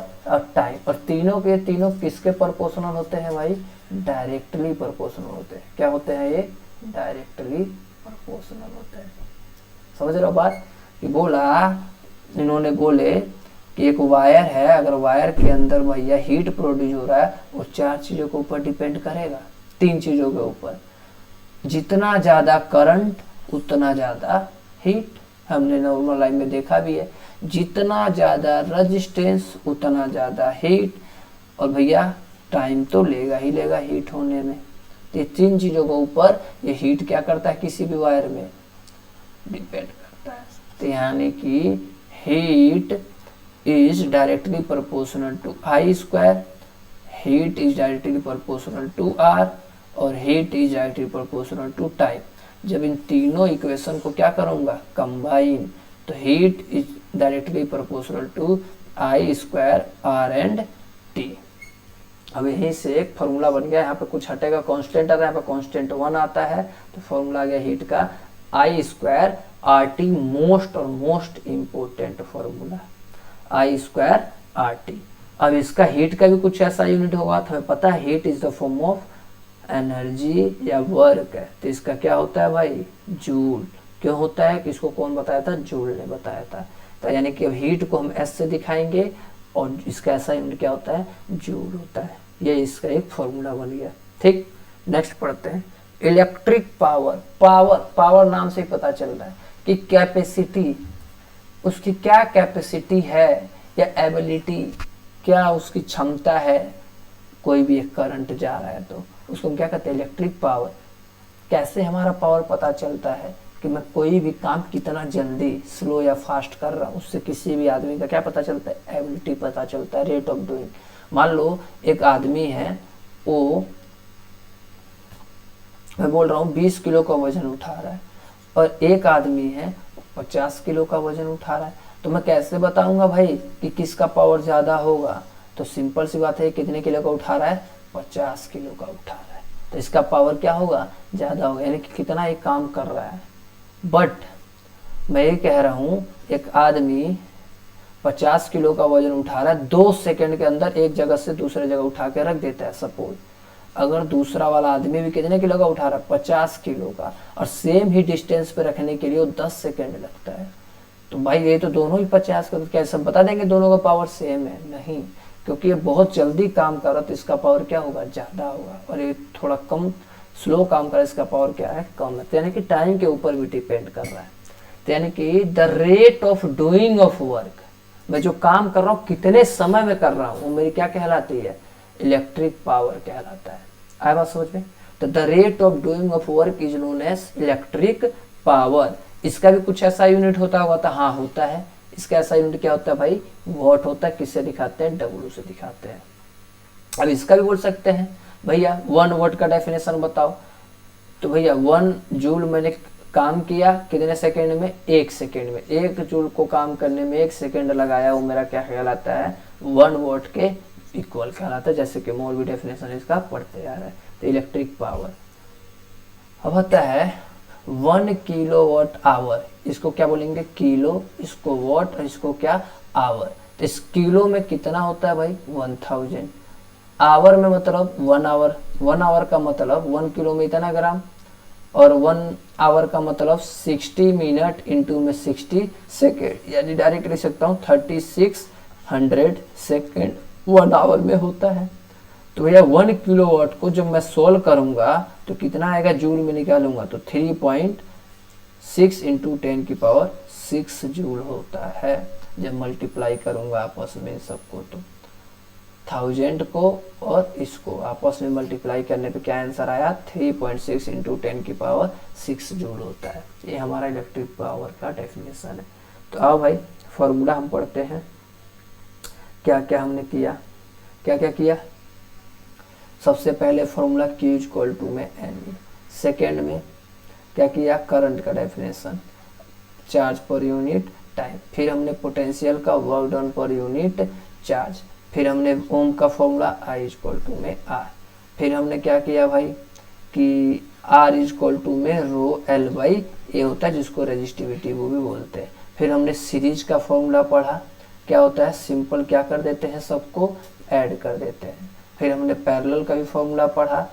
टाइम। और तीनों के तीनों किसके प्रोपोर्शनल होते हैं भाई, डायरेक्टली प्रोपोर्शनल होते हैं। क्या होते हैं ये, डायरेक्टली प्रोपोर्शनल होते हैं। समझ रहे हो बात, कि इन्होंने बोले कि एक वायर है, अगर वायर के अंदर भैया हीट प्रोड्यूस हो रहा है, वो 4 चीजों के ऊपर डिपेंड करेगा, 3 चीजों के ऊपर। जितना ज्यादा करंट उतना ज्यादा हीट, हमने नॉर्मल लाइन में देखा भी है। जितना ज्यादा रेजिस्टेंस उतना ज्यादा हीट, और भैया टाइम तो लेगा ही लेगा हीट होने में। तो ये 3 चीजों के ऊपर ये हीट क्या करता है, किसी भी वायर में डिपेंड करता है। तो यानी कि heat is directly proportional to I square, heat is directly proportional to R, और heat is directly proportional to time. जब इन तीनों इक्वेशन को क्या करूंगा, कंबाइन, तो heat is directly proportional to I square R and T. अब यहीं से एक फॉर्मूला बन गया, यहाँ पे कुछ हटेगा, कांस्टेंट आता है, यहाँ पे कांस्टेंट 1 आता है, तो फॉर्मूला आ गया हीट का आई स्क्वायर आर टी, मोस्ट और मोस्ट इंपोर्टेंट फॉर्मूला। आई स्क्वायर आर टी। अब इसका हीट का भी कुछ ऐसा यूनिट होगा, तो हमें पता है heat is the form of energy या वर्क है, तो इसका क्या होता है भाई, जूल। क्यों होता है, कि इसको कौन बताया था, जूल ने बताया था। तो यानी कि हीट को हम एस से दिखाएंगे और इसका ऐसा यूनिट क्या होता है, जूल होता है। ये इसका एक फॉर्मूला बन गया। ठीक, नेक्स्ट पढ़ते हैं इलेक्ट्रिक पावर। पावर नाम से ही पता चल रहा है कि कैपेसिटी, उसकी क्या कैपेसिटी है या एबिलिटी, क्या उसकी क्षमता है। कोई भी एक करंट जा रहा है तो उसको हम क्या कहते हैं, इलेक्ट्रिक पावर। कैसे हमारा पावर पता चलता है, कि मैं कोई भी काम कितना जल्दी, स्लो या फास्ट कर रहा हूँ, उससे किसी भी आदमी का क्या पता चलता है, एबिलिटी पता चलता है, रेट ऑफ डूइंग। मान लो एक आदमी है, वो मैं बोल रहा हूँ 20 किलो का वजन उठा रहा है, और एक आदमी है 50 किलो का वजन उठा रहा है, तो मैं कैसे बताऊंगा भाई कि किसका पावर ज्यादा होगा। तो सिंपल सी बात है, कितने किलो का उठा रहा है, 50 किलो का उठा रहा है, तो इसका पावर क्या होगा, ज्यादा होगा, यानी कि कितना एक काम कर रहा है। बट मैं ये कह रहा हूँ एक आदमी 50 किलो का वजन उठा रहा है, 2 सेकंड के अंदर एक जगह से दूसरे जगह उठा के रख देता है। सपोज अगर दूसरा वाला आदमी भी कितने किलो का उठा रहा है, 50 किलो का, और सेम ही डिस्टेंस पे रखने के लिए वो 10 सेकंड लगता है, तो भाई ये तो दोनों ही 50 का, तो कैसे हम बता देंगे दोनों का पावर सेम है, नहीं, क्योंकि ये बहुत जल्दी काम कर रहा है तो इसका पावर क्या होगा, ज्यादा होगा, और ये थोड़ा कम स्लो काम कर रहा है, इसका पावर क्या है, कम है। तो यानी कि टाइम के ऊपर भी डिपेंड कर रहा है। तो यानी कि the rate of doing of work, मैं जो काम कर रहा हूँ कितने समय में कर रहा हूँ, वो मेरी क्या कहलाती है, इलेक्ट्रिक पावर कहलाता है। आया बात समझ में। तो the rate of doing of work is known as electric power. इसका भी कुछ ऐसा यूनिट होता होगा, तो हाँ होता है। इसका ऐसा यूनिट क्या होता है भाई, वॉट होता है। किससे दिखाते हैं, डब्ल्यू से दिखाते हैं। अब इसका भी बोल सकते हैं भैया 1 वॉट का डेफिनेशन बताओ, तो भैया 1 जूल मैंने काम किया कितने सेकेंड में, 1 सेकेंड में। 1 जूल को काम करने में 1 सेकेंड लगाया, वो मेरा क्या कहलाता है, 1 वॉट के इक्वल कहलाता है। जैसे कि मोर भी डेफिनेशन इसका पढ़ते आ रहा है। तो इलेक्ट्रिक पावर अब होता है 1 किलो वॉट आवर। इसको क्या बोलेंगे, किलो, इसको वॉट, और इसको क्या, आवर। तो इस किलो में कितना होता है भाई, 1000। आवर में मतलब 1 आवर। 1 आवर का मतलब 1 किलो में इतना ग्राम, और 1 आवर का मतलब 60 मिनट इंटू में 60 सेकेंड, यानी डायरेक्ट लिख सकता हूँ 3600 सेकेंड 1 आवर में होता है। तो भैया 1 किलो वाट को जब मैं सोल्व करूंगा तो कितना आएगा, जूल में निकालूंगा तो 3.6 इंटू 10 की पावर 6 जूल होता है। जब मल्टीप्लाई करूंगा आपस में सबको, तो 1000 को और इसको आपस में मल्टीप्लाई करने पे क्या आंसर आया, 3.6 इंटू 10 की पावर 6 जूल होता है। ये हमारा इलेक्ट्रिक पावर का डेफिनेशन है। तो आओ भाई फॉर्मूला हम पढ़ते हैं। क्या क्या हमने किया, क्या क्या किया। सबसे पहले फॉर्मूला Q इक्वल टू में एन। सेकेंड में क्या किया, करंट का definition, charge per unit time. फिर हमने पोटेंशियल का, work done per unit charge. फिर हमने ओम का फॉर्मूला I इक्वल टू में R। फिर हमने क्या किया भाई कि R इक्वल टू में रो एल बाई ए होता है, जिसको रेजिस्टिविटी वो भी बोलते हैं। फिर हमने सीरीज का फॉर्मूला पढ़ा, क्या होता है, सिंपल क्या कर देते हैं, सबको ऐड कर देते हैं। फिर हमने पैरेलल का भी फॉर्मूला पढ़ा,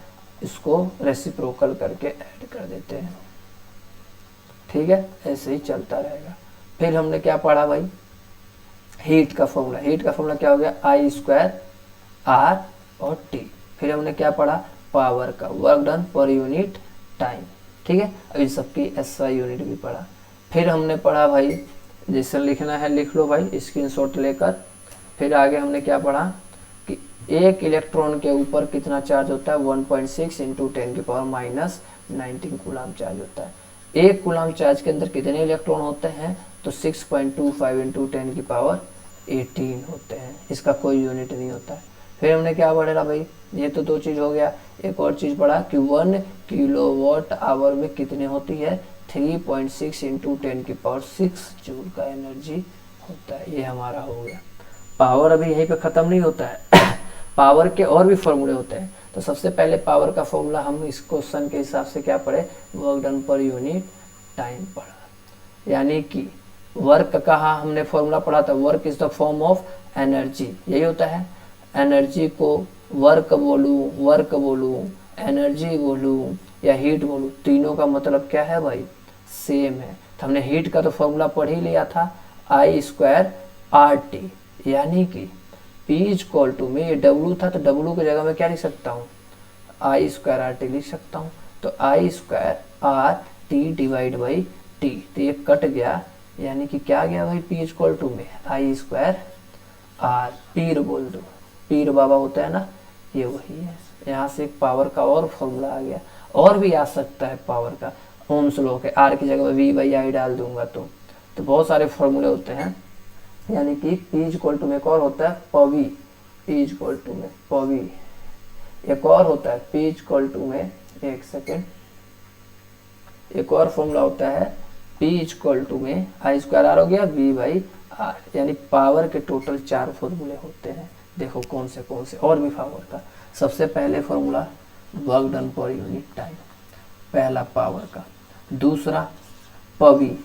इसको रेसिप्रोकल करके ऐड कर देते हैं। ठीक है, ऐसे ही चलता रहेगा। फिर हमने क्या पढ़ा भाई, हीट का फॉर्मूला। हीट का फॉर्मूला क्या हो गया, I स्क्वायर R और T। फिर हमने क्या पढ़ा, पावर का, work done per unit time. ठीक है, अभी सबकी SI यूनिट भी पढ़ा। फिर हमने पढ़ा भाई, जैसे लिखना है लिख लो भाई स्क्रीनशॉट लेकर। फिर आगे हमने क्या पढ़ा कि एक इलेक्ट्रॉन के ऊपर कितना चार्ज होता है, 1.6 इंटू 10 की पावर माइनस 19 कूलम चार्ज होता है। एक कूलम चार्ज के अंदर कितने इलेक्ट्रॉन होते हैं, तो 6.25 इंटू 10 की पावर 18 होते हैं। इसका कोई यूनिट नहीं होता है। फिर हमने क्या पढ़ा भाई, ये तो 2 चीज हो गया। एक और चीज पढ़ा कि 1 किलोवाट आवर में कितने होती है, 3.6 इंटू 10 की पावर 6 जूल का एनर्जी होता है। ये हमारा हो गया। पावर अभी यहीं पे खत्म नहीं होता है पावर के और भी फॉर्मूले होते हैं। तो सबसे पहले पावर का फॉर्मूला हम इस क्वेश्चन के हिसाब से क्या पढ़े, work done per unit time पढ़ा। यानी कि वर्क कहा हमने फॉर्मूला पढ़ा था, work is the form of energy, यही होता है। एनर्जी को वर्क बोलूं, एनर्जी बोलूं या हीट बोलूं, तीनों का मतलब क्या है भाई, सेम है। तो हमने हीट का तो फॉर्मूला पढ़ ही लिया था, I²RT, यानी कि P में ये W था तो W की जगह में क्या लिख सकता हूँ, I²RT लिख सकता हूँ। तो I²RT डिवाइड बाई T, तो ये कट गया, यानी कि क्या गया भाई, P में I²R, पीर बोल दो, पीर बाबा होता है ना, ये वही है। यहाँ से एक पावर का और फॉर्मूला आ गया, और भी आ सकता है पावर का, ओम्स लॉ के, आर की जगह में V/I डाल दूंगा तो बहुत सारे फॉर्मूले होते हैं। यानी कि P में एक और होता है पवी, P में पवी, एक और होता है P में, एक सेकेंड, एक और फॉर्मूला होता है P में I²R हो गया V/R, यानी पावर के टोटल 4 फॉर्मूले होते हैं। देखो कौन से और भी पावर का। सबसे पहले formula work done per unit time, पहला पावर का। दूसरा पवी,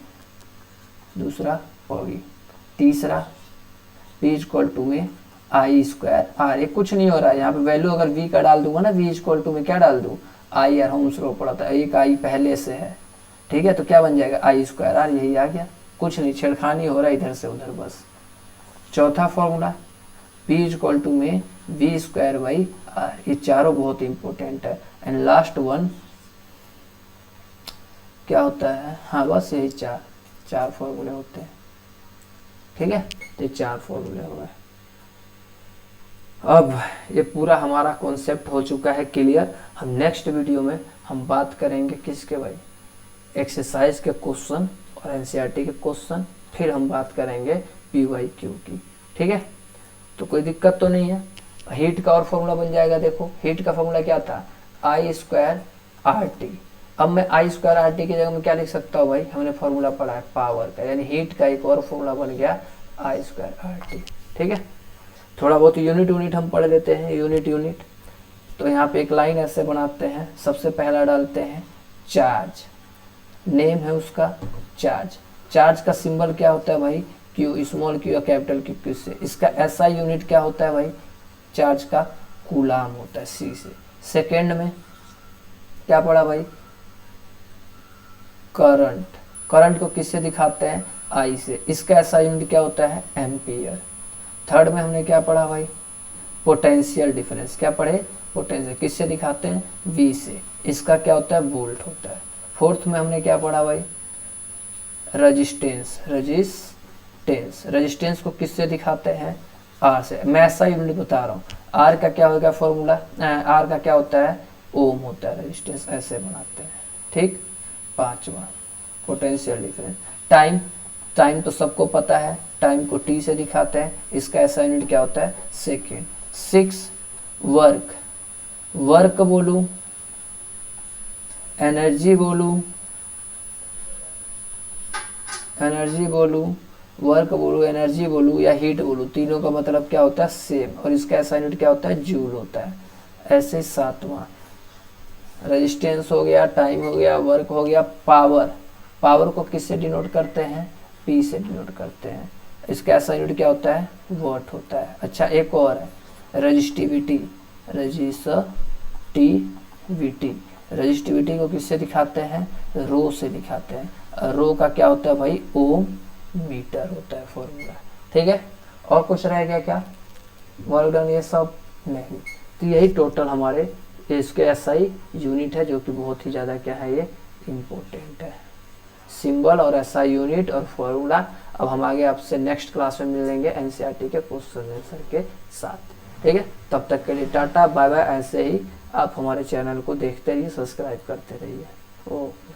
तीसरा P में I²R, ये कुछ नहीं हो रहा है, यहाँ पे वैल्यू अगर V का डाल दूंगा ना, V में क्या डाल दूँ, I, होम्स लॉ पड़ा था, एक I पहले से है, ठीक है, तो क्या बन जाएगा I²R, यही आ गया, कुछ नहीं, छेड़खानी हो रहा है इधर से उधर बस। चौथा फॉर्मूला P में V²/R, ये चारों बहुत इंपॉर्टेंट है। एंड लास्ट वन क्या होता है, हाँ बस यही चार फॉर्मूले होते हैं, ठीक है, ये 4 फॉर्मूले हो गए। अब ये पूरा हमारा कॉन्सेप्ट हो चुका है क्लियर। हम नेक्स्ट वीडियो में हम बात करेंगे किसके भाई, एक्सरसाइज के क्वेश्चन और एनसीईआरटी के क्वेश्चन, फिर हम बात करेंगे PYQ की, ठीक है। तो कोई दिक्कत तो नहीं है। हीट का और फॉर्मूला बन जाएगा, देखो हीट का फॉर्मूला क्या था, I²RT। अब मैं I²RT की जगह में क्या लिख सकता हूँ भाई, हमने फॉर्मूला पढ़ा है पावर का, यानी हीट का एक और फॉर्मूला बन गया I²RT, ठीक है। थोड़ा बहुत यूनिट हम पढ़ लेते हैं, यूनिट। तो यहाँ पे एक लाइन ऐसे बनाते हैं, सबसे पहला डालते हैं चार्ज, नेम है उसका चार्ज। चार्ज का सिंबल क्या होता है भाई, Q, स्मॉल q या कैपिटल Q से। इसका SI यूनिट क्या होता है भाई, चार्ज का कूलाम होता है, C से। सेकेंड में क्या पढ़ा भाई, करंट को किससे दिखाते हैं, I से। इसका SI यूनिट क्या होता है, एम्पियर। थर्ड में हमने क्या पढ़ा भाई, पोटेंशियल डिफरेंस, क्या पढ़े, पोटेंशियल किससे दिखाते हैं, V से। इसका क्या होता है, वोल्ट होता है। फोर्थ में हमने क्या पढ़ा भाई, रेजिस्टेंस को किससे दिखाते हैं, R से। मैं ऐसा यूनिट बता रहा हूँ, R का क्या होगा फॉर्मूला, R का क्या होता है, ओम होता है, रेजिस्टेंस ऐसे बनाते हैं, ठीक। पांचवा पोटेंशियल डिफरेंस। टाइम तो सबको पता है, टाइम को T से दिखाते हैं, इसका ऐसा यूनिट क्या होता है, सेकेंड। 6 वर्क बोलूं, एनर्जी बोलूं, वर्क बोलूं, एनर्जी बोलूं या हीट बोलूं, तीनों का मतलब क्या होता है, सेम। और इसका ऐसा यूनिट क्या होता है, जूल होता है। ऐसे 7वां रेजिस्टेंस हो गया, टाइम हो गया, वर्क हो गया, पावर को किससे डिनोट करते हैं, P से डिनोट करते हैं। इसका ऐसा यूनिट क्या होता है, वॉट होता है। अच्छा एक और है, रजिस्टिविटी को किससे दिखाते हैं, रो से दिखाते हैं। रो का क्या होता है भाई, ओम मीटर होता है फॉर्मूला, ठीक है। और कुछ रह गया क्या, वर्क डन, ये सब नहीं। तो यही टोटल हमारे इसके SI यूनिट है, जो कि बहुत ही ज़्यादा क्या है, ये इम्पोर्टेंट है, सिंबल और SI यूनिट और फॉर्मूला। अब हम आगे आपसे नेक्स्ट क्लास में मिलेंगे NCERT के क्वेश्चन आंसर के साथ, ठीक है। तब तक के लिए टाटा बाय बाय। ऐसे ही आप हमारे चैनल को देखते रहिए, सब्सक्राइब करते रहिए। ओके।